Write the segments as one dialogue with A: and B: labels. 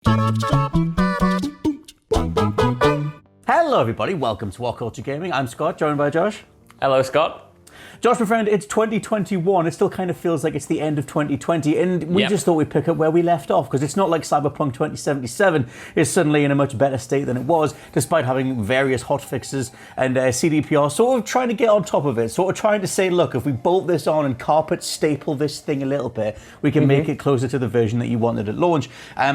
A: Hello everybody, welcome to WhatCulture Gaming. I'm Scott, joined by Josh.
B: Hello, Scott.
A: Josh, my friend, it's 2021. It still kind of feels like it's the end of 2020, and we just thought we'd pick up where we left off, because it's not like Cyberpunk 2077 is suddenly in a much better state than it was, despite having various hotfixes and CDPR sort of trying to get on top of it, sort of trying to say, look, if we bolt this on and carpet staple this thing a little bit, we can make it closer to the version that you wanted at launch.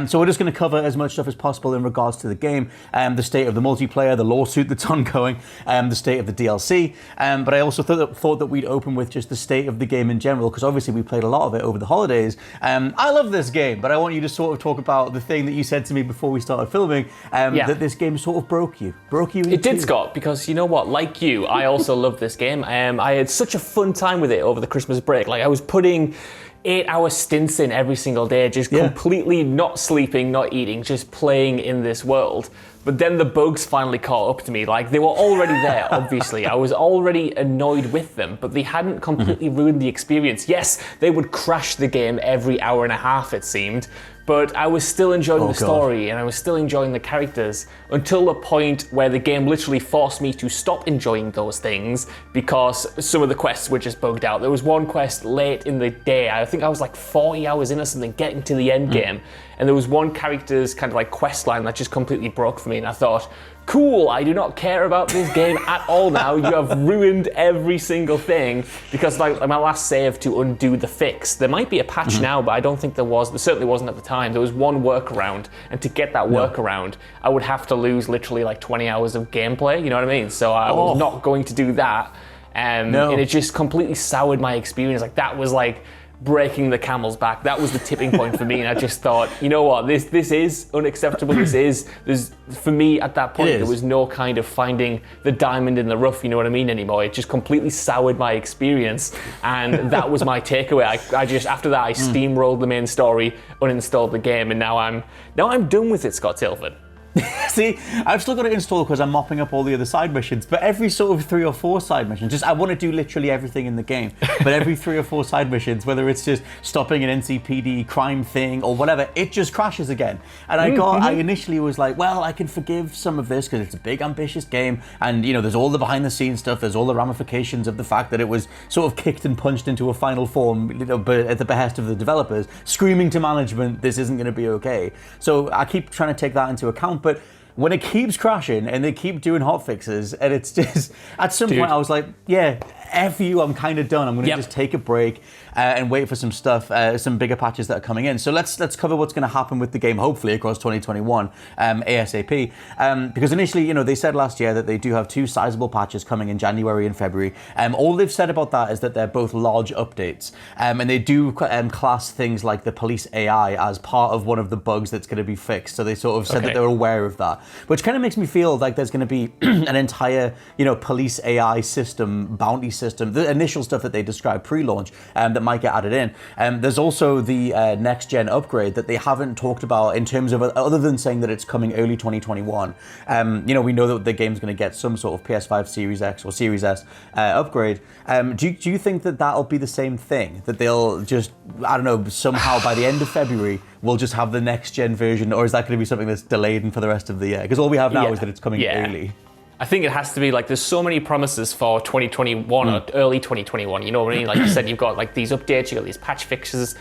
A: So we're just going to cover as much stuff as possible in regards to the game, the state of the multiplayer, the lawsuit that's ongoing, the state of the DLC, but I also thought that we'd open with just the state of the game in general, because obviously we played a lot of it over the holidays. I love this game, but I want you to sort of talk about the thing that you said to me before we started filming, that this game sort of broke you.
B: It did, Scott, because you know what? Like you, I also love this game. I had such a fun time with it over the Christmas break. Like, I was putting 8-hour stints in every single day, just completely not sleeping, not eating, just playing in this world. But then the bugs finally caught up to me. Like, they were already there, obviously. I was already annoyed with them, but they hadn't completely ruined the experience. Yes, they would crash the game every hour and a half, it seemed, but I was still enjoying the story, and I was still enjoying the characters, until the point where the game literally forced me to stop enjoying those things because some of the quests were just bugged out. There was one quest late in the day, I think I was like 40 hours in or something, getting to the end game, and there was one character's kind of like quest line that just completely broke for me, and I thought, cool, I do not care about this game at all now. You have ruined every single thing, because like my last save to undo the fix, there might be a patch now, but I don't think there was. There certainly wasn't at the time. There was one workaround, and to get that workaround, I would have to lose literally like 20 hours of gameplay, you know what I mean? So I was not going to do that, and it just completely soured my experience. Like, that was like breaking the camel's back. That was the tipping point for me, and I just thought, you know what, this is unacceptable. There's for me at that point there was no kind of finding the diamond in the rough, you know what I mean, anymore. It just completely soured my experience, and that was my takeaway. I just, after that, I steamrolled the main story, uninstalled the game, and now I'm done with it, Scott Tilford.
A: See, I've still got it installed because I'm mopping up all the other side missions, but every sort of 3 or 4 side missions, I want to do literally everything in the game, but every 3 or 4 side missions, whether it's just stopping an NCPD crime thing or whatever, it just crashes again. And I initially was like, well, I can forgive some of this because it's a big, ambitious game, and, you know, there's all the behind the scenes stuff, there's all the ramifications of the fact that it was sort of kicked and punched into a final form, you know, but at the behest of the developers, screaming to management, this isn't going to be okay. So I keep trying to take that into account, but when it keeps crashing and they keep doing hotfixes, and it's just, at some point I was like, yeah, F you, I'm kind of done. I'm going to just take a break and wait for some stuff, some bigger patches that are coming in. So let's cover what's going to happen with the game, hopefully, across 2021, ASAP. Because initially, you know, they said last year that they do have 2 sizable patches coming in January and February. All they've said about that is that they're both large updates. And they do class things like the police AI as part of one of the bugs that's going to be fixed. So they sort of said that they're aware of that, which kind of makes me feel like there's going to be an entire, you know, police AI system, bounty system, the initial stuff that they described pre-launch that might get added in. There's also the next-gen upgrade that they haven't talked about in terms of, other than saying that it's coming early 2021. You know, we know that the game's going to get some sort of PS5 Series X or Series S upgrade. Do you think that that'll be the same thing? That they'll just, I don't know, somehow by the end of February, we'll just have the next-gen version, or is that going to be something that's delayed and for the rest of the year? Because all we have now is that it's coming early.
B: I think it has to be like, there's so many promises for 2021 or early 2021, you know what I mean? Like you said, you've got like these updates, you've got these patch fixes,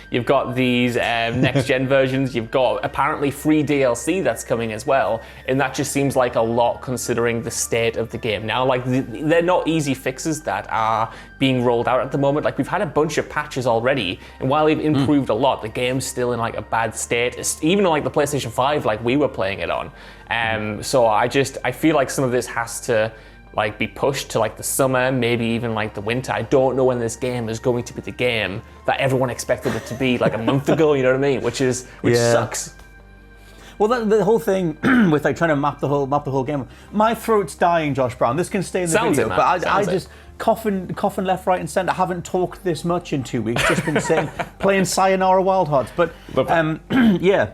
B: you've got these next gen versions, you've got apparently free DLC that's coming as well, and that just seems like a lot considering the state of the game now. Like, they're not easy fixes that are being rolled out at the moment. Like, we've had a bunch of patches already, and while they've improved a lot, the game's still in like a bad state, even on like the PlayStation 5 like we were playing it on. So I feel like some of this has to like be pushed to like the summer, maybe even like the winter. I don't know when this game is going to be the game that everyone expected it to be like a month ago, you know what I mean? Which sucks.
A: Well, the whole thing with like trying to map the whole game. My throat's dying, Josh Brown. This can stay in the video, but I just coughing left, right, and centre. I haven't talked this much in 2 weeks. Just been saying, playing Sayonara Wild Hearts. But yeah.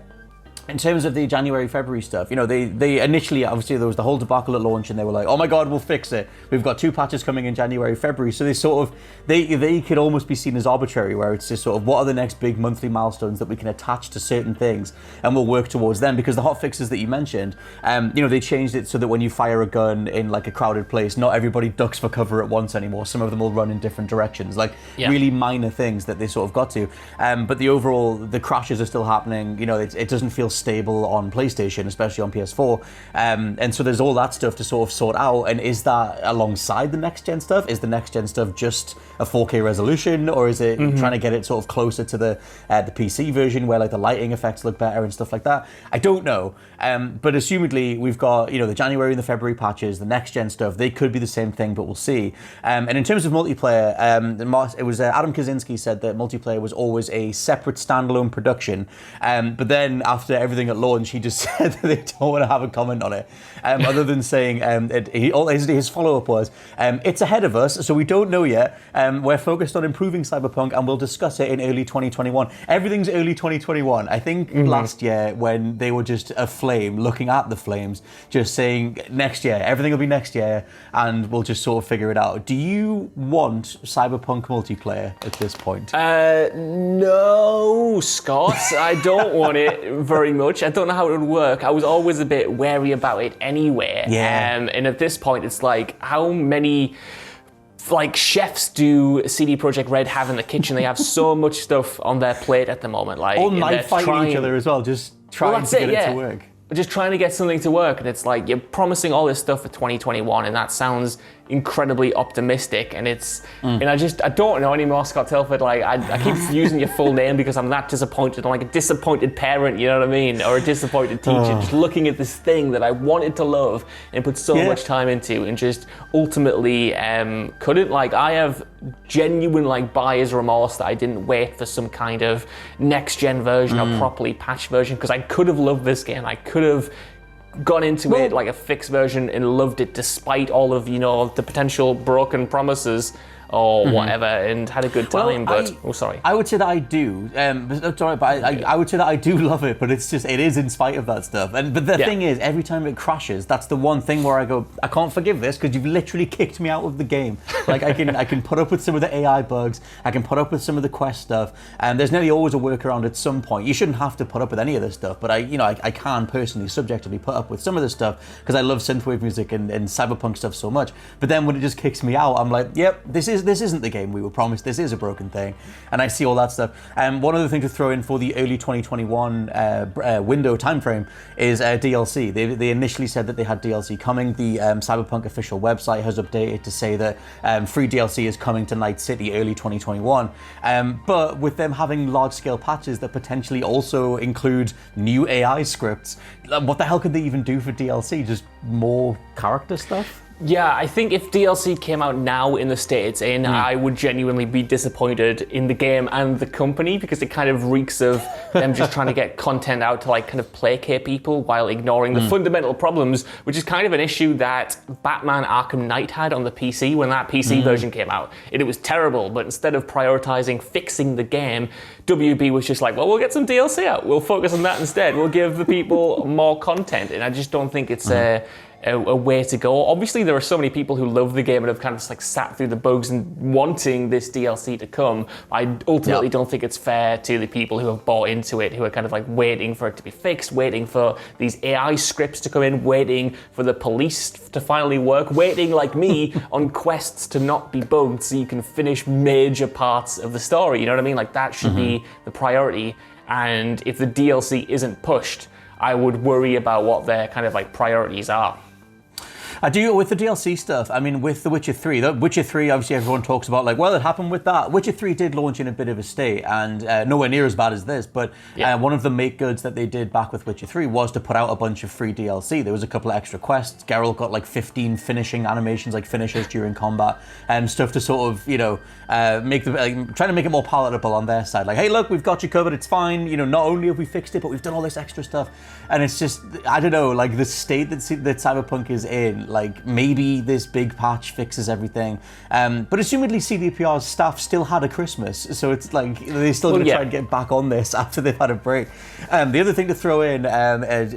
A: in terms of the January, February stuff, they initially, obviously, there was the whole debacle at launch, and they were like, oh my God, we'll fix it. We've got 2 patches coming in January, February. So they could almost be seen as arbitrary, where it's just sort of, what are the next big monthly milestones that we can attach to certain things, and we'll work towards them. Because the hot fixes that you mentioned, they changed it so that when you fire a gun in like a crowded place, not everybody ducks for cover at once anymore. Some of them will run in different directions, really minor things that they sort of got to. But the crashes are still happening. It doesn't feel stable on PlayStation, especially on PS4, and so there's all that stuff to sort of sort out. And is that alongside the next gen stuff? Is the next gen stuff just a 4K resolution, or is it trying to get it sort of closer to the PC version, where like the lighting effects look better and stuff like that? I don't know, but assumedly we've got the January and the February patches, the next gen stuff. They could be the same thing, but we'll see. And in terms of multiplayer, it was Adam Kaczynski said that multiplayer was always a separate standalone production, but then after everything at launch, he just said that they don't want to have a comment on it, other than saying his follow-up was, it's ahead of us, so we don't know yet. We're focused on improving Cyberpunk, and we'll discuss it in early 2021. Everything's early 2021. I think last year, when they were just aflame, looking at the flames, just saying next year, everything will be next year, and we'll just sort of figure it out. Do you want Cyberpunk multiplayer at this point?
B: No, Scott. I don't want it very much. I don't know how it would work. I was always a bit wary about it anyway.
A: Yeah.
B: And at this point, it's like, how many chefs do CD Projekt Red have in the kitchen? They have so much stuff on their plate at the moment.
A: All knife fighting each other as well, just trying to get it to work.
B: Just trying to get something to work, and it's like, you're promising all this stuff for 2021, and that sounds incredibly optimistic, and and I don't know anymore, Scott Tilford. I keep using your full name because I'm that disappointed. I'm like a disappointed parent, you know what I mean, or a disappointed teacher, just looking at this thing that I wanted to love and put so much time into, and just ultimately couldn't. I have genuine buyer's remorse that I didn't wait for some kind of next gen version or properly patched version, because I could have loved this game. I could have gone into it like a fixed version and loved it despite all of the potential broken promises or whatever, and had a good time.
A: I would say that I do. I would say that I do love it, but it is in spite of that stuff. But the thing is, every time it crashes, that's the one thing where I go, I can't forgive this, because you've literally kicked me out of the game. I can put up with some of the AI bugs, I can put up with some of the quest stuff, and there's nearly always a workaround at some point. You shouldn't have to put up with any of this stuff, but I can personally, subjectively put up with some of this stuff because I love synthwave music and cyberpunk stuff so much. But then when it just kicks me out, I'm like, yep, this isn't the game we were promised. This is a broken thing, and I see all that stuff. One other thing to throw in for the early 2021 window timeframe is DLC. They initially said that they had DLC coming. The Cyberpunk official website has updated to say that free DLC is coming to Night City early 2021. But with them having large-scale patches that potentially also include new AI scripts, what the hell could they even do for DLC? Just more character stuff?
B: Yeah, I think if DLC came out now in the state it's in, I would genuinely be disappointed in the game and the company, because it kind of reeks of them just trying to get content out to kind of placate people while ignoring the fundamental problems, which is kind of an issue that Batman Arkham Knight had on the PC when that PC version came out. It was terrible, but instead of prioritizing fixing the game, WB was just like, well, we'll get some DLC out. We'll focus on that instead. We'll give the people more content, and I just don't think it's a way to go. Obviously, there are so many people who love the game and have kind of sat through the bugs and wanting this DLC to come. I ultimately don't think it's fair to the people who have bought into it, who are kind of waiting for it to be fixed, waiting for these AI scripts to come in, waiting for the police to finally work, waiting like me on quests to not be bugged so you can finish major parts of the story. You know what I mean? That should be the priority. And if the DLC isn't pushed, I would worry about what their kind of priorities are.
A: I do with the DLC stuff. I mean, with The Witcher 3. The Witcher 3, obviously everyone talks about well, it happened with that. Witcher 3 did launch in a bit of a state, and nowhere near as bad as this, but one of the make goods that they did back with Witcher 3 was to put out a bunch of free DLC. There was a couple of extra quests. Geralt got 15 finishing animations, finishes during combat, and stuff to sort of, make the trying to make it more palatable on their side. Hey, look, we've got you covered, it's fine. Not only have we fixed it, but we've done all this extra stuff. And it's just, I don't know, the state that Cyberpunk is in, like maybe this big patch fixes everything. But assumedly CDPR's staff still had a Christmas, so it's like they're still going to try and get back on this after they've had a break. The other thing to throw in,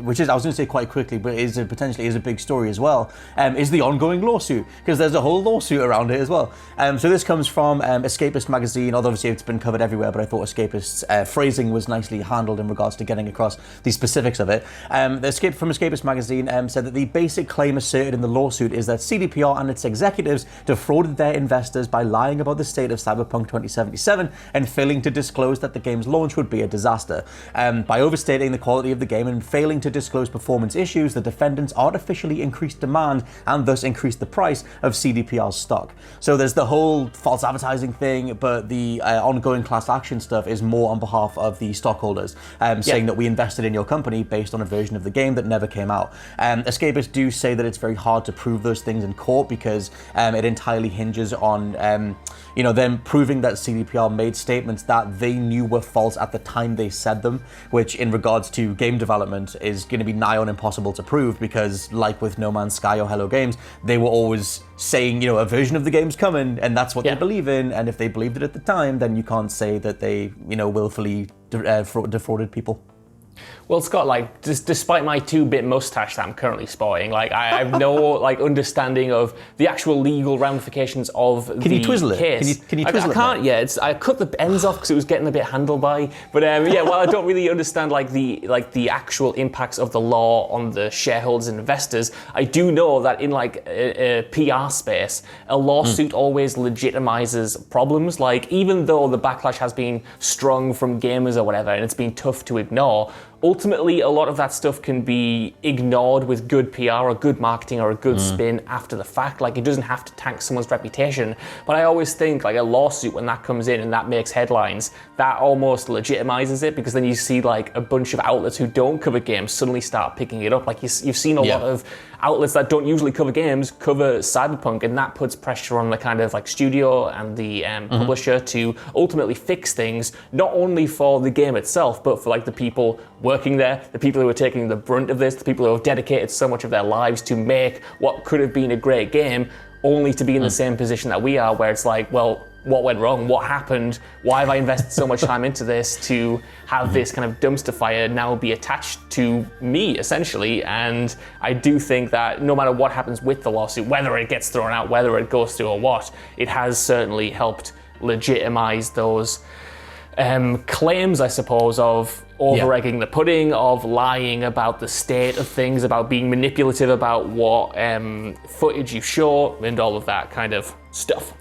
A: which is I was going to say quite quickly, but potentially is a big story as well, is the ongoing lawsuit, because there's a whole lawsuit around it as well. So this comes from Escapist magazine, although obviously it's been covered everywhere, but I thought Escapist's phrasing was nicely handled in regards to getting across the specifics of it. The from Escapist magazine said that the basic claim asserted in the lawsuit is that CDPR and its executives defrauded their investors by lying about the state of Cyberpunk 2077 and failing to disclose that the game's launch would be a disaster. By overstating the quality of the game and failing to disclose performance issues, the defendants artificially increased demand and thus increased the price of CDPR's stock. So there's the whole false advertising thing, but the ongoing class action stuff is more on behalf of the stockholders, saying that we invested in your company based on a version of the game that never came out. Escapists do say that it's very hard to prove those things in court because it entirely hinges on them proving that CDPR made statements that they knew were false at the time they said them, which in regards to game development is going to be nigh on impossible to prove because, like with No Man's Sky or Hello Games, they were always saying, a version of the game's coming and that's what they believe in, and if they believed it at the time, then you can't say that they, willfully defrauded people.
B: Well, Scott, despite my 2-bit mustache that I'm currently sporting, I have no understanding of the actual legal ramifications of the case.
A: Can you twizzle it? Can you twizzle it?
B: I can't yet. I cut the ends off because it was getting a bit handlebar. But I don't really understand the actual impacts of the law on the shareholders and investors. I do know that in a PR space, a lawsuit always legitimizes problems. Even though the backlash has been strong from gamers or whatever, and it's been tough to ignore, ultimately, a lot of that stuff can be ignored with good PR or good marketing or a good spin after the fact. It doesn't have to tank someone's reputation. But I always think a lawsuit, when that comes in and that makes headlines, that almost legitimizes it, because then you see a bunch of outlets who don't cover games suddenly start picking it up. You've seen a lot of outlets that don't usually cover games cover Cyberpunk, and that puts pressure on the kind of studio and the publisher to ultimately fix things, not only for the game itself, but for the people working there, the people who are taking the brunt of this, the people who have dedicated so much of their lives to make what could have been a great game, only to be in the same position that we are, where it's well, what went wrong? What happened? Why have I invested so much time into this to have this kind of dumpster fire now be attached to me, essentially? And I do think that no matter what happens with the lawsuit, whether it gets thrown out, whether it goes through or what, it has certainly helped legitimize those claims, I suppose, of over-egging the pudding, of lying about the state of things, about being manipulative about what footage you show, and all of that kind of stuff.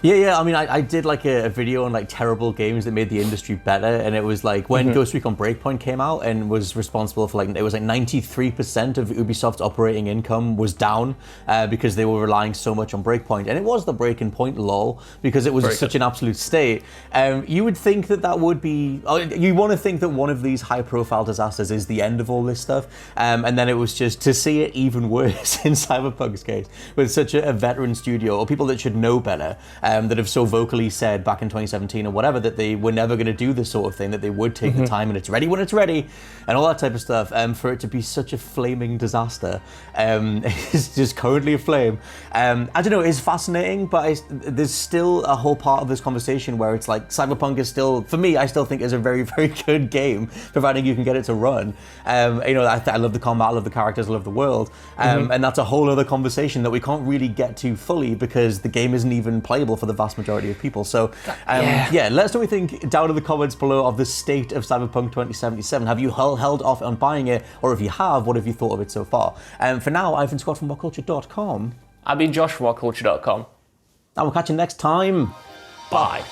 A: Yeah. I mean, I did a video on terrible games that made the industry better, and it was when Ghost Recon Breakpoint came out and was responsible for it was 93% of Ubisoft's operating income was down because they were relying so much on Breakpoint, and it was the breaking point lol because it was such an absolute state. You would think that would be, you want to think that one of these high-profile disasters is the end of all this stuff, and then it was just to see it even worse in Cyberpunk's case with such a veteran studio or people that should know better. That have so vocally said back in 2017 or whatever that they were never going to do this sort of thing, that they would take the time and it's ready when it's ready and all that type of stuff, for it to be such a flaming disaster. It's just currently aflame. I don't know, it's fascinating, but there's still a whole part of this conversation where it's Cyberpunk is still, for me, I still think is a very, very good game, providing you can get it to run. I love the combat, I love the characters, I love the world, and that's a whole other conversation that we can't really get to fully because the game isn't even playable for the vast majority of people. So let us know what you think down in the comments below of the state of Cyberpunk 2077. Have you held off on buying it, or if you have, what have you thought of it so far? For now, I've been Scott from WhatCulture.com.
B: I've been Josh from WhatCulture.com.
A: And we'll catch you next time.
B: Bye.